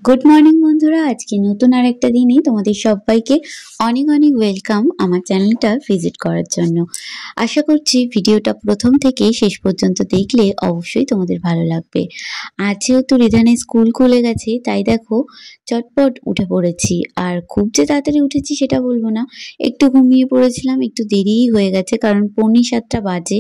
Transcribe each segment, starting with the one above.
Good morning বন্ধুরা, আজকে নতুন আরেকটা দিনে তোমাদের সবাইকে অনেক অনেক ওয়েলকাম আমার চ্যানেলটা ভিজিট করার জন্য। আশা করছি ভিডিওটা প্রথম থেকে শেষ পর্যন্ত দেখলে অবশ্যই তোমাদের ভালো লাগবে। আজ যেহেতু রিধানের স্কুল খুলে গেছে তাই দেখো চটপট উঠে পড়েছি। আর খুব যে তাড়াতাড়ি উঠেছি সেটা বলবো না, একটু ঘুমিয়ে পড়েছিলাম, একটু দেরিই হয়ে গেছে কারণ 6:45 বাজে।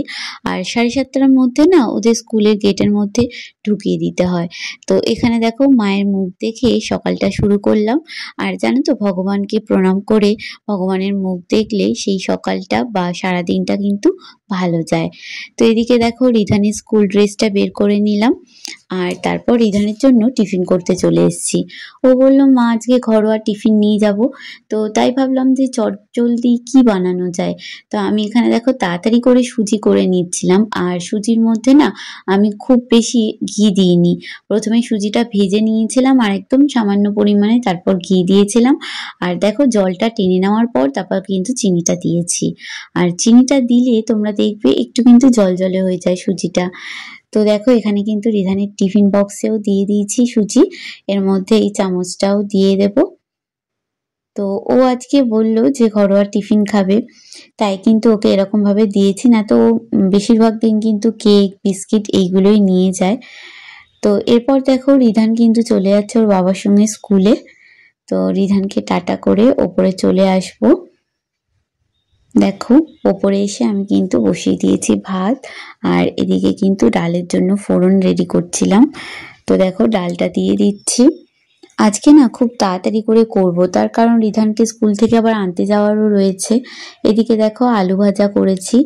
আর 7:30টার মধ্যে না ওদের স্কুলের গেটের মধ্যে ঢুকিয়ে দিতে হয়। তো এখানে দেখো মায়ের মুখ দেখে সকালটা শুরু করলাম। আর জানো তো ভগবানকে প্রণাম করে ভগবানের মুখ দেখলে সেই সকালটা বা সারাদিনটা কিন্তু ভালো যায়। তো এদিকে দেখো রিধানের স্কুল ড্রেসটা বের করে নিলাম আর তারপর রিধানের জন্য টিফিন করতে চলে এসেছি। ও বলল মা আজকে ঘরোয়া টিফিন নিয়ে যাব। তো তাই ভাবলাম যে চটজলদি কি বানানো যায়। তো আমি এখানে দেখো তাড়াতাড়ি করে সুজি করে নিচ্ছিলাম। আর সুজির মধ্যে না আমি খুব বেশি ঘি দিইনি, প্রথমে সুজিটা ভেজে নিয়েছিলাম আর একদম সামান্য পরিমাণে তারপর ঘি দিয়েছিলাম। আর দেখো জলটা টেনে নেওয়ার পর তারপর কিন্তু চিনিটা দিয়েছি। আর চিনিটা দিলে তোমরা দেখবে একটু কিন্তু জলজলে হয়ে যায় সুজিটা। তো দেখো এখানে কিন্তু রিধানের টিফিন বক্সেও দিয়ে দিয়েছি সুজি, এর মধ্যে এই চামচটাও দিয়ে দেব। তো ও আজকে বলল যে ঘরোয়া টিফিন খাবে, তাই কিন্তু ওকে এরকম ভাবে দিয়েছি, না তো বেশিরভাগ দিন কিন্তু কেক বিস্কিট এইগুলোই নিয়ে যায়। তো এরপর দেখো রিধান কিন্তু চলে যাচ্ছে ওর বাবার সঙ্গে স্কুলে। তো রিধানকে টাটা করে ওপরে চলে আসবো। দেখো ওপরে এসে আমি কিন্তু বসিয়ে দিয়েছি ভাত, আর এদিকে কিন্তু ডালের জন্য ফোড়ন রেডি করছিলাম। তো দেখো ডালটা দিয়ে দিচ্ছি। আজকে না খুব তাড়াতাড়ি করে করব, তার কারণ রিধানকে স্কুল থেকে আবার আনতে যাওয়ারও রয়েছে। এদিকে দেখো আলু ভাজা করেছি,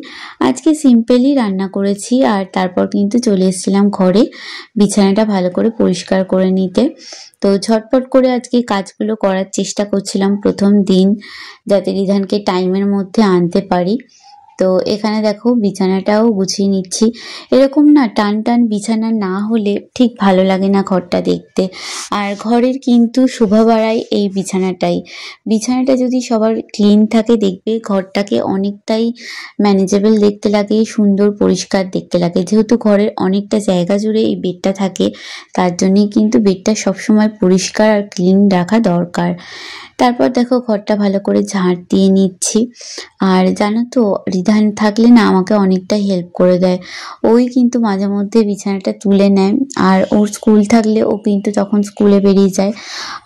আজকে সিম্পলই রান্না করেছি। আর তারপর কিন্তু চলে এসেছিলাম ঘরে বিছানাটা ভালো করে পরিষ্কার করে নিতে। তো ঝটপট করে আজকে কাজগুলো করার চেষ্টা করছিলাম প্রথম দিন, যাতে রিধানকে টাইমের মধ্যে আনতে পারি। তো এখানে দেখো বিছানাটাও গুছিয়ে নিচ্ছি। এরকম না টান টান বিছানা না হলে ঠিক ভালো লাগে না ঘরটা দেখতে। আর ঘরের কিন্তু শোভা বাড়ায় এই বিছানাটাই। বিছানাটা যদি সবার ক্লিন থাকে দেখবে ঘরটাকে অনেকটাই ম্যানেজেবল দেখতে লাগে, সুন্দর পরিষ্কার দেখতে লাগে। যেহেতু ঘরের অনেকটা জায়গা জুড়ে এই বেডটা থাকে, তার জন্যই কিন্তু বেডটা সবসময় পরিষ্কার আর ক্লিন রাখা দরকার। তারপর দেখো ঘরটা ভালো করে ঝাঁট দিয়ে নিচ্ছি। আর জানো তো রিধান থাকলে না আমাকে অনেকটা হেল্প করে দেয়। ওই কিন্তু মাঝে মধ্যে বিছানাটা তুলে নেয়, আর ওর স্কুল থাকলে ও কিন্তু তখন স্কুলে বেরিয়ে যায়।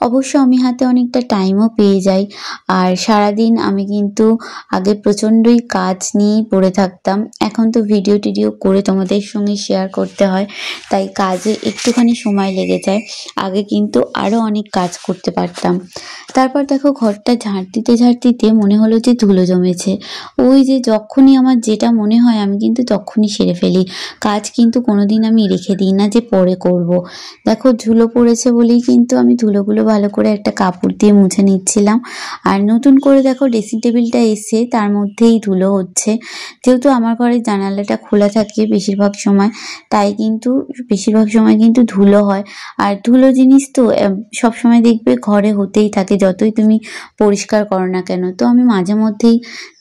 অবশ্য আমি হাতে অনেকটা টাইমও পেয়ে যাই। আর সারাদিন আমি কিন্তু আগে প্রচণ্ডই কাজ নিয়েই পড়ে থাকতাম, এখন তো ভিডিও টিডিও করে তোমাদের সঙ্গে শেয়ার করতে হয়, তাই কাজে একটুখানি সময় লেগে যায়। আগে কিন্তু আরও অনেক কাজ করতে পারতাম। তারপর দেখো ঘরটা ঝাঁট দিতে মনে হলো যে ধুলো জমেছে। ওই যে যখনই আমার যেটা মনে হয় আমি কিন্তু তখনই সেরে ফেলি, কাজ কিন্তু কোনোদিন আমি রেখে দিই না যে পরে করব। দেখো ধুলো পড়েছে বলেই কিন্তু আমি ধুলোগুলো ভালো করে একটা কাপড় দিয়ে মুছে নিচ্ছিলাম। আর নতুন করে দেখো ড্রেসিং টেবিলটা এসে তার মধ্যেই ধুলো হচ্ছে। যেহেতু আমার ঘরের জানালাটা খোলা থাকে বেশিরভাগ সময়, তাই কিন্তু বেশিরভাগ সময় কিন্তু ধুলো হয়। আর ধুলো জিনিস তো সবসময় দেখবে ঘরে হতেই থাকে, যতই তুমি পরিষ্কার করো না কেন। তো আমি মাঝে মধ্যেই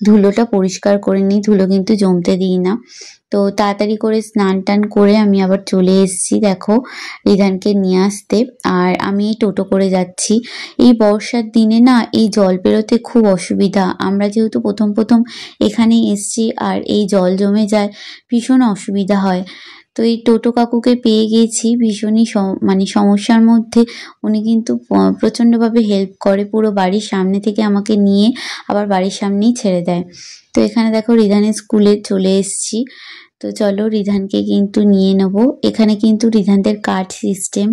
ধুলোটা পরিষ্কার করে নিই, ধুলো কিন্তু জমতে দিই না। তো তাড়াতাড়ি করে স্নান টান করে আমি আবার চলে এসেছি দেখো রিধানকে নিয়ে আসতে। আর আমি টোটো করে যাচ্ছি। এই বর্ষার দিনে না এই জল পেরোতে খুব অসুবিধা। আমরা যেহেতু প্রথম প্রথম এখানে এসছি আর এই জল জমে যায়, ভীষণ অসুবিধা হয়। তো এই টোটো কাকুকে পেয়ে গেছি ভীষণই মানে সমস্যার মধ্যে। উনি কিন্তু প্রচণ্ডভাবে হেল্প করে, পুরো বাড়ির সামনে থেকে আমাকে নিয়ে আবার বাড়ির সামনেই ছেড়ে দেয়। তো এখানে দেখো রিধানের স্কুলে চলে এসেছি। তো চলো রিধানকে কিন্তু নিয়ে নেবো। এখানে কিন্তু রিধানদের কার্ড সিস্টেম,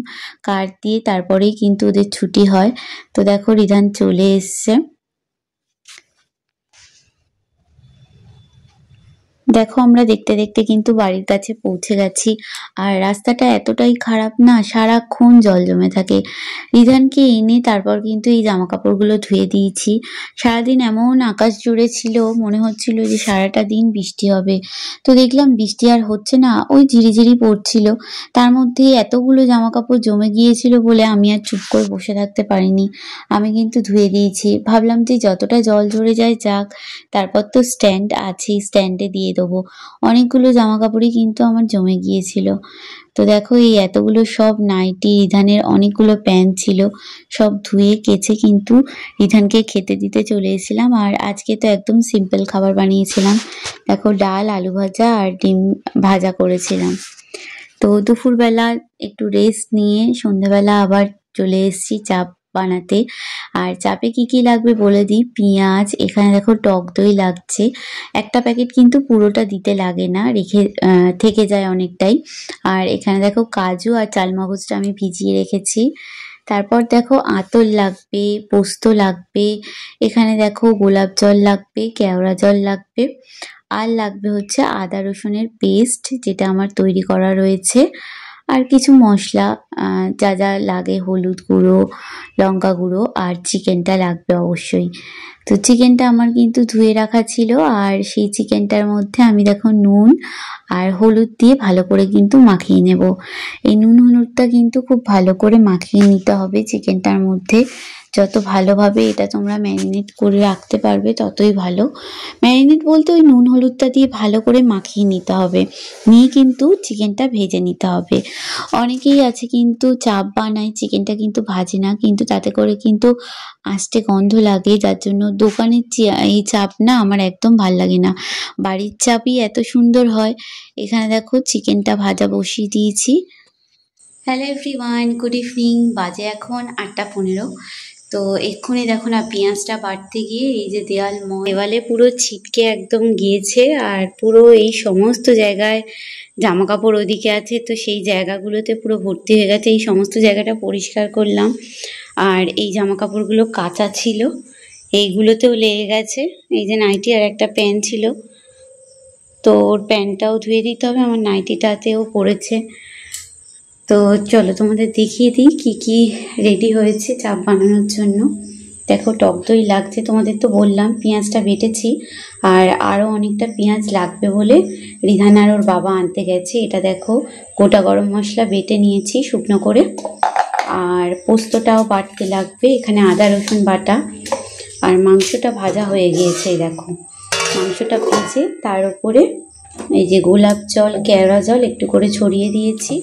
কার্ড দিয়ে তারপরেই কিন্তু ওদের ছুটি হয়। তো দেখো রিধান চলে এসছে। দেখো আমরা দেখতে দেখতে কিন্তু বাড়ির কাছে পৌঁছে গেছি। আর রাস্তাটা এতটাই খারাপ না, সারাক্ষণ জল জমে থাকে। রিধানকে এনে তারপর কিন্তু এই জামা কাপড়গুলো ধুয়ে দিয়েছি। সারাদিন এমন আকাশ জুড়ে ছিল, মনে হচ্ছিল যে সারাটা দিন বৃষ্টি হবে। তো দেখলাম বৃষ্টি আর হচ্ছে না, ওই ঝিরিঝিরি পড়ছিল। তার মধ্যে এতগুলো জামা কাপড় জমে গিয়েছিল বলে আমি আর চুপ করে বসে থাকতে পারিনি, আমি কিন্তু ধুয়ে দিয়েছি। ভাবলাম যে যতটা জল ঝরে যায় যাক, তারপর তো স্ট্যান্ড আছেই, স্ট্যান্ডে দিয়ে দেবো। অনেকগুলো জামা কাপড়ই কিন্তু আমার জমে গিয়েছিল। তো দেখো এই এতগুলো সব নাইটি, রিধানের অনেকগুলো প্যান্ট ছিল, সব ধুয়ে কেচে কিন্তু রিধানকে খেতে দিতে চলে এসেছিলাম। আর আজকে তো একদম সিম্পল খাবার বানিয়েছিলাম, দেখো ডাল, আলু ভাজা আর ডিম ভাজা করেছিলাম। তো দুপুরবেলা একটু রেস্ট নিয়ে সন্ধ্যেবেলা আবার চলে এসেছি চাপ বানাতে। আর চাপে কি কি লাগবে বলে দিই। পেঁয়াজ, এখানে দেখো টক দই লাগছে, একটা প্যাকেট কিন্তু পুরোটা দিতে লাগে না, রেখে থেকে যায় অনেকটাই। আর এখানে দেখো কাজু আর চালমগজটা আমি ভিজিয়ে রেখেছি। তারপর দেখো আতর লাগবে, পোস্ত লাগবে, এখানে দেখো গোলাপ জল লাগবে, কেওড়া জল লাগবে, আর লাগবে হচ্ছে আদা রসুনের পেস্ট, যেটা আমার তৈরি করা রয়েছে। আর কিছু মশলা যা যা লাগে, হলুদ গুঁড়ো, লঙ্কা গুঁড়ো, আর চিকেনটা লাগবে অবশ্যই। তো চিকেনটা আমার কিন্তু ধুয়ে রাখা ছিল, আর সেই চিকেনটার মধ্যে আমি দেখো নুন আর হলুদ দিয়ে ভালো করে কিন্তু মাখিয়ে নেব। এই নুন হলুদটা কিন্তু খুব ভালো করে মাখিয়ে নিতে হবে চিকেনটার মধ্যে। যত ভালোভাবে এটা তোমরা ম্যারিনেট করে রাখতে পারবে ততই ভালো। ম্যারিনেট বলতে ওই নুন হলুদটা দিয়ে ভালো করে মাখিয়ে নিতে হবে, নিয়ে কিন্তু চিকেনটা ভেজে নিতে হবে। অনেকেই আছে কিন্তু চাপ বানায়, চিকেনটা কিন্তু ভাজে না, কিন্তু তাতে করে কিন্তু আষ্টে গন্ধ লাগে, যার জন্য দোকানের এই চাপ না আমার একদম ভাল লাগে না। বাড়ির চাপই এত সুন্দর হয়। এখানে দেখো চিকেনটা ভাজা বসিয়ে দিয়েছি। Hello everyone, good evening. বাজে এখন 8টা 15। তো এক্ষুনি দেখো না পেঁয়াজটা বাটতে গিয়ে এই যে দেওয়ালে পুরো ছিটকে একদম গিয়েছে, আর পুরো এই সমস্ত জায়গায় জামা কাপড় ওদিকে আছে, তো সেই জায়গাগুলোতে পুরো ভর্তি হয়ে গেছে। এই সমস্ত জায়গাটা পরিষ্কার করলাম, আর এই জামা কাপড়গুলো কাঁচা ছিল, এইগুলোতেও লেগে গেছে। এই যে নাইটি আর একটা প্যান্ট ছিল, তো ওর প্যান্টটাও ধুয়ে দিতে হবে, আমার নাইটিটাতেও পড়েছে। তো চলো তোমাদের দেখিয়ে দিই কি কি রেডি হয়েছে চাপ বানানোর জন্য। দেখো টক দই লাগছে, তোমাদের তো বললাম পেঁয়াজটা বেটেছি, আর আরও অনেকটা পেঁয়াজ লাগবে বলে রিধান আর ওর বাবা আনতে গেছে। এটা দেখো গোটা গরম মশলা বেটে নিয়েছি শুকনো করে, আর পোস্তটাও বাটতে লাগবে, এখানে আদা রসুন বাটা। আর মাংসটা ভাজা হয়ে গিয়েছে, দেখো মাংসটা ভেজে তার উপরে এই যে গোলাপ জল, কেওড়া জল একটু করে ছড়িয়ে দিয়েছি।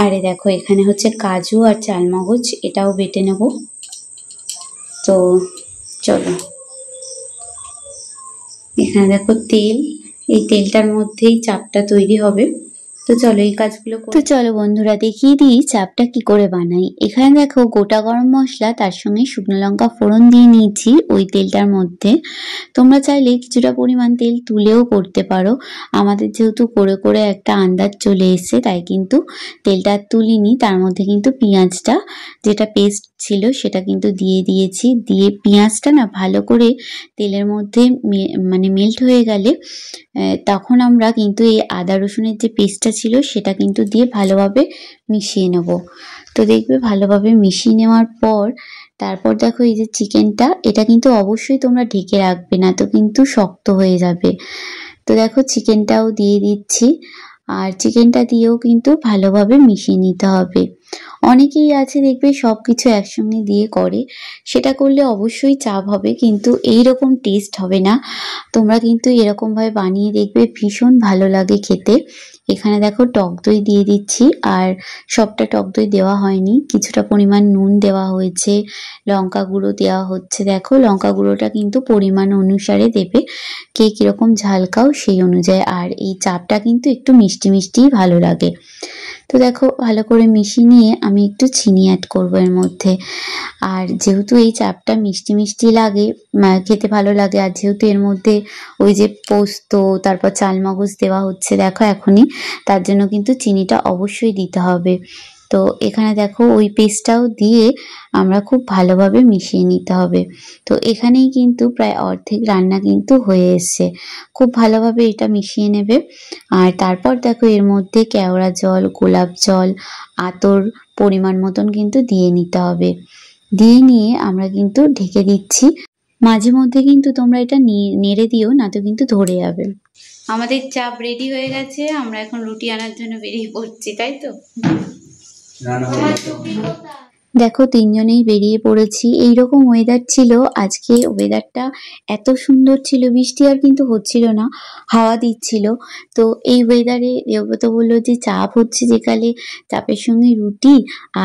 আরে দেখো এখানে হচ্ছে কাজু আর চালমগজ, এটাও বেটে নেব। তো চলো, এখানে দেখো তেল, এই তেলটার মধ্যেই চাপটা তৈরি হবে। তো চলো এই কাজগুলো তো চলো বন্ধুরা দেখিয়ে দিই চাপটা কি করে বানাই। এখানে দেখো গোটা গরম মশলা, তার সঙ্গে শুকনো লঙ্কা ফোড়ন দিয়ে নিয়েছি ওই তেলটার মধ্যে। তোমরা চাইলে কিছুটা পরিমাণ তেল তুলেও করতে পারো, আমাদের যেহেতু করে করে একটা আন্দাজ চলে এসেছে তাই কিন্তু তেলটা তুলিনি। তার মধ্যে কিন্তু পেঁয়াজটা, যেটা পেস্ট ছিল সেটা কিন্তু দিয়ে দিয়েছি। দিয়ে পেঁয়াজটা না ভালো করে তেলের মধ্যে মানে মেল্ট হয়ে গেলে তখন আমরা কিন্তু এই আদা রসুনের যে পেস্টটা ছিল সেটা কিন্তু দিয়ে ভালোভাবে মিশিয়ে নেব। তো দেখবে ভালোভাবে মিশিয়ে নেওয়ার পর তারপর দেখো এই যে চিকেনটা, এটা কিন্তু অবশ্যই তোমরা ঢেকে রাখবে, না তো কিন্তু শক্ত হয়ে যাবে। তো দেখো চিকেনটাও দিয়ে দিচ্ছি, আর চিকেনটা দিয়েও কিন্তু ভালোভাবে মিশিয়ে নিতে হবে। অনেকেই আছে দেখবে সব কিছু একসঙ্গে দিয়ে করে, সেটা করলে অবশ্যই চাপ হবে, কিন্তু এই রকম টেস্ট হবে না। তোমরা কিন্তু এরকমভাবে বানিয়ে দেখবে, ভীষণ ভালো লাগে খেতে। এখানে দেখো টক দই দিয়ে দিচ্ছি, আর সবটা টক দই দেওয়া হয়নি, কিছুটা পরিমাণ নুন দেওয়া হয়েছে, লঙ্কা গুঁড়ো দেওয়া হচ্ছে। দেখো লঙ্কা গুঁড়োটা কিন্তু পরিমাণ অনুসারে দেবে, কে কীরকম ঝাল খাও সেই অনুযায়ী। আর এই চাপটা কিন্তু একটু মিষ্টি মিষ্টিই ভালো লাগে। তো দেখো ভালো করে মিশিয়ে নিয়ে আমি একটু চিনি অ্যাড করবো এর মধ্যে। আর যেহেতু এই চাপটা মিষ্টি মিষ্টি লাগে, খেতে ভালো লাগে, আর যেহেতু এর মধ্যে ওই যে পোস্ত তারপর চালমগজ দেওয়া হচ্ছে দেখো এখনই, তার জন্য কিন্তু চিনিটা অবশ্যই দিতে হবে। তো এখানে দেখো ওই পেস্টটাও দিয়ে আমরা খুব ভালোভাবে মিশিয়ে নিতে হবে। তো এখানেই কিন্তু প্রায় অর্ধেক রান্না কিন্তু হয়ে এসছে। খুব ভালোভাবে এটা মিশিয়ে নেবে। আর তারপর দেখো এর মধ্যে কেওড়া জল, গোলাপ জল, আতর পরিমাণ মতন কিন্তু দিয়ে নিতে হবে। দিয়ে নিয়ে আমরা কিন্তু ঢেকে দিচ্ছি। মাঝে মধ্যে কিন্তু তোমরা এটা নেড়ে দিও, না তো কিন্তু ধরে যাবে। আমাদের চাপ রেডি হয়ে গেছে, আমরা এখন রুটি আনার জন্য বেরিয়ে পড়ছি, তাই তো? দেখো তিনজনেই বেরিয়ে পড়েছি। এইরকম ওয়েদার ছিল আজকে। ওয়েদারটা এত সুন্দর ছিল, বৃষ্টি আর কিন্তু হচ্ছিল না, হাওয়া দিচ্ছিল। তো এই ওয়েদারে দেবব্রত বললো যে চাপ হচ্ছে যেকালে, চাপের সঙ্গে রুটি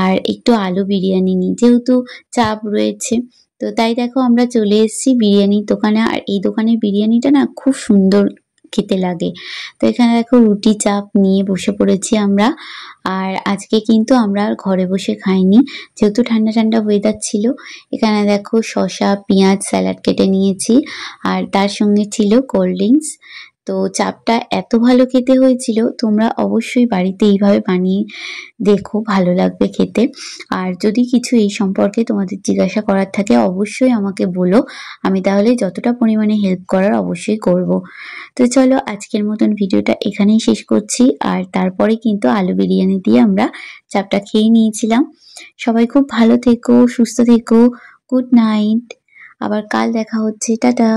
আর একটু আলু বিরিয়ানি নিই, যেহেতু চাপ রয়েছে। তো তাই দেখো আমরা চলে এসেছি বিরিয়ানির দোকানে। আর এই দোকানের বিরিয়ানিটা না খুব সুন্দর খেতে লাগে। তো এখানে দেখো রুটি চাপ নিয়ে বসে পড়েছি আমরা। আর আজকে কিন্তু আমরা আর ঘরে বসে খাইনি, যেহেতু ঠান্ডা ঠান্ডা ওয়েদার ছিল। এখানে দেখো শসা, পেঁয়াজ, স্যালাড কেটে নিয়েছি, আর তার সঙ্গে ছিল কোল্ড ড্রিঙ্কস। তো চাপটা এত ভালো খেতে হয়েছিল, তোমরা অবশ্যই বাড়িতে এইভাবে বানিয়ে দেখো, ভালো লাগবে খেতে। আর যদি কিছু এই সম্পর্কে তোমাদের জিজ্ঞাসা করার থাকে অবশ্যই আমাকে বলো, আমি তাহলে যতটা পরিমাণে হেল্প করার অবশ্যই করব। তো চলো আজকের মতন ভিডিওটা এখানেই শেষ করছি। আর তারপরে কিন্তু আলু বিরিয়ানি দিয়ে আমরা চাপটা খেয়ে নিয়েছিলাম। সবাই খুব ভালো থেকো, সুস্থ থেকো। Good night. আবার কাল দেখা হচ্ছে। টাটা।